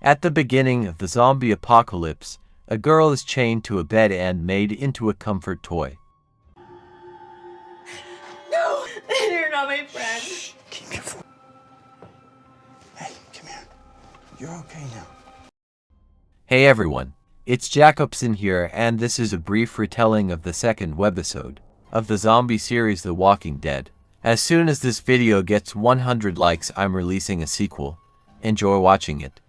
At the beginning of the zombie apocalypse, a girl is chained to a bed and made into a comfort toy. No! You're not my friend. Shh, keep your voice. Hey, come here. You're okay now. Hey everyone, it's Jacobson here, and this is a brief retelling of the second webisode of the zombie series The Walking Dead. As soon as this video gets 100 likes, I'm releasing a sequel. Enjoy watching it.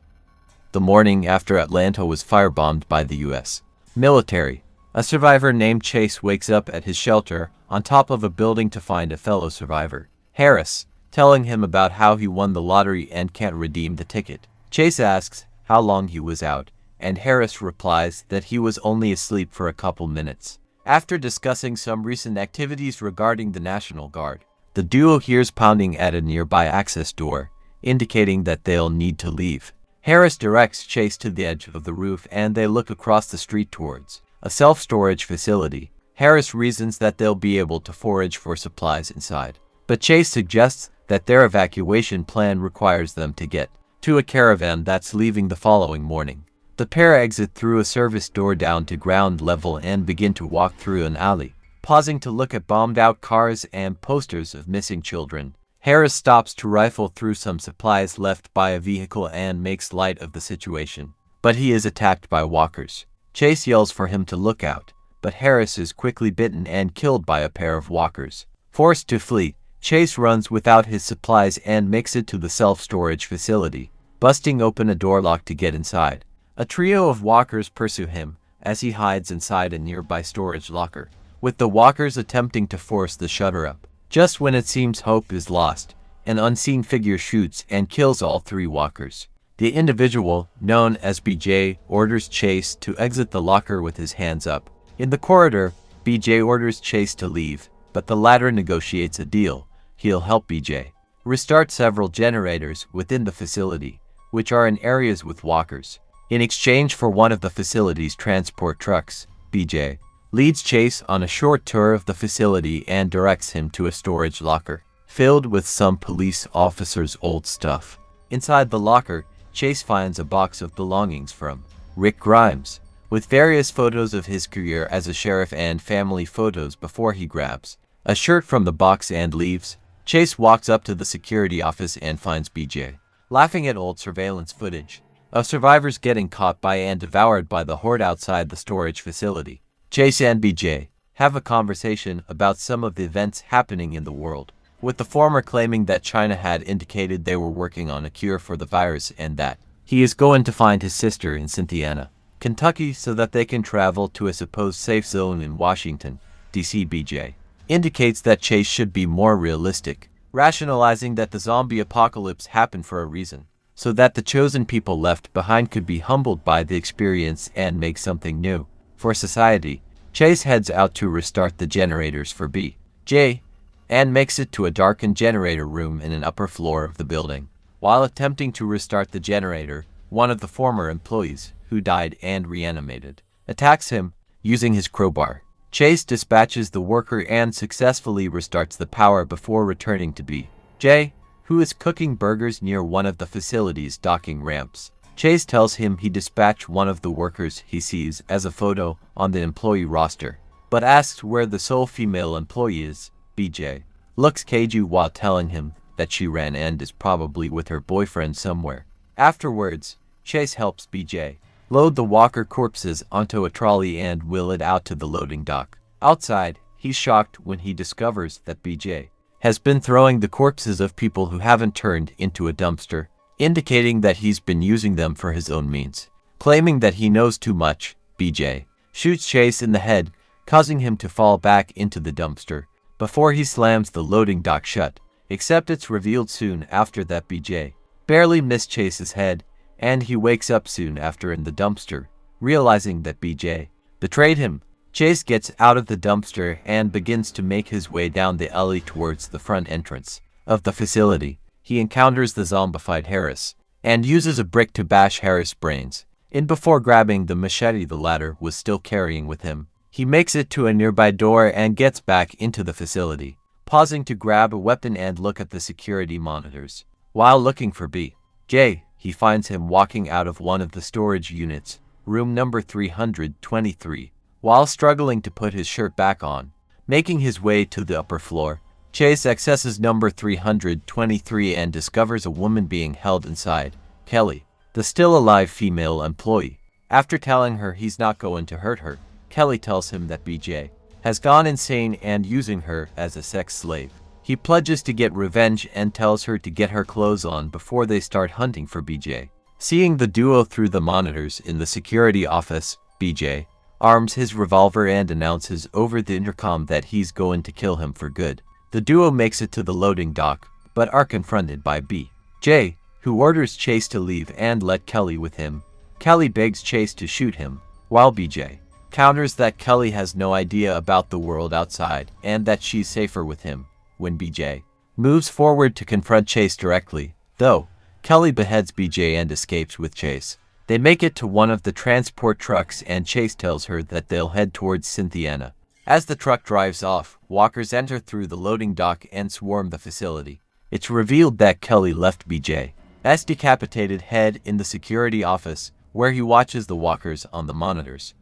The morning after Atlanta was firebombed by the U.S. military, a survivor named Chase wakes up at his shelter on top of a building to find a fellow survivor, Harris, telling him about how he won the lottery and can't redeem the ticket. Chase asks how long he was out, and Harris replies that he was only asleep for a couple minutes. After discussing some recent activities regarding the National Guard, the duo hears pounding at a nearby access door, indicating that they'll need to leave. Harris directs Chase to the edge of the roof and they look across the street towards a self-storage facility. Harris reasons that they'll be able to forage for supplies inside, but Chase suggests that their evacuation plan requires them to get to a caravan that's leaving the following morning. The pair exit through a service door down to ground level and begin to walk through an alley, pausing to look at bombed-out cars and posters of missing children. Harris stops to rifle through some supplies left by a vehicle and makes light of the situation, but he is attacked by walkers. Chase yells for him to look out, but Harris is quickly bitten and killed by a pair of walkers. Forced to flee, Chase runs without his supplies and makes it to the self-storage facility, busting open a door lock to get inside. A trio of walkers pursue him as he hides inside a nearby storage locker, with the walkers attempting to force the shutter up. Just when it seems hope is lost, an unseen figure shoots and kills all three walkers. The individual, known as BJ, orders Chase to exit the locker with his hands up. In the corridor, BJ orders Chase to leave, but the latter negotiates a deal. He'll help BJ restart several generators within the facility, which are in areas with walkers. In exchange for one of the facility's transport trucks, BJ leads Chase on a short tour of the facility and directs him to a storage locker filled with some police officers' old stuff. Inside the locker, Chase finds a box of belongings from Rick Grimes, with various photos of his career as a sheriff and family photos before he grabs a shirt from the box and leaves. Chase walks up to the security office and finds BJ laughing at old surveillance footage of survivors getting caught by and devoured by the horde outside the storage facility. Chase and BJ have a conversation about some of the events happening in the world, with the former claiming that China had indicated they were working on a cure for the virus and that he is going to find his sister in Cynthiana, Kentucky, so that they can travel to a supposed safe zone in Washington, D.C. BJ indicates that Chase should be more realistic, rationalizing that the zombie apocalypse happened for a reason, so that the chosen people left behind could be humbled by the experience and make something new for society. Chase heads out to restart the generators for BJ and makes it to a darkened generator room in an upper floor of the building. While attempting to restart the generator, one of the former employees, who died and reanimated, attacks him using his crowbar. Chase dispatches the worker and successfully restarts the power before returning to BJ, who is cooking burgers near one of the facility's docking ramps. Chase tells him he dispatched one of the workers he sees as a photo on the employee roster, but asks where the sole female employee is. BJ looks cagey while telling him that she ran and is probably with her boyfriend somewhere. Afterwards, Chase helps BJ load the walker corpses onto a trolley and wheel it out to the loading dock. Outside, he's shocked when he discovers that BJ has been throwing the corpses of people who haven't turned into a dumpster, indicating that he's been using them for his own means. Claiming that he knows too much, BJ shoots Chase in the head, causing him to fall back into the dumpster before he slams the loading dock shut, except it's revealed soon after that BJ barely missed Chase's head, and he wakes up soon after in the dumpster, realizing that BJ betrayed him. Chase gets out of the dumpster and begins to make his way down the alley towards the front entrance of the facility. He encounters the zombified Harris and uses a brick to bash Harris' brains in before grabbing the machete the latter was still carrying with him. He makes it to a nearby door and gets back into the facility, pausing to grab a weapon and look at the security monitors. While looking for BJ, he finds him walking out of one of the storage units, room number 323, while struggling to put his shirt back on. Making his way to the upper floor, Chase accesses number 323 and discovers a woman being held inside, Kelly, the still alive female employee. After telling her he's not going to hurt her, Kelly tells him that BJ has gone insane and using her as a sex slave. He pledges to get revenge and tells her to get her clothes on before they start hunting for BJ. Seeing the duo through the monitors in the security office, BJ arms his revolver and announces over the intercom that he's going to kill him for good. The duo makes it to the loading dock, but are confronted by BJ, who orders Chase to leave and let Kelly with him. Kelly begs Chase to shoot him, while BJ counters that Kelly has no idea about the world outside and that she's safer with him. When BJ moves forward to confront Chase directly, though, Kelly beheads BJ and escapes with Chase. They make it to one of the transport trucks and Chase tells her that they'll head towards Cynthiana. As the truck drives off, walkers enter through the loading dock and swarm the facility. It's revealed that Kelly left BJ's decapitated head in the security office, where he watches the walkers on the monitors.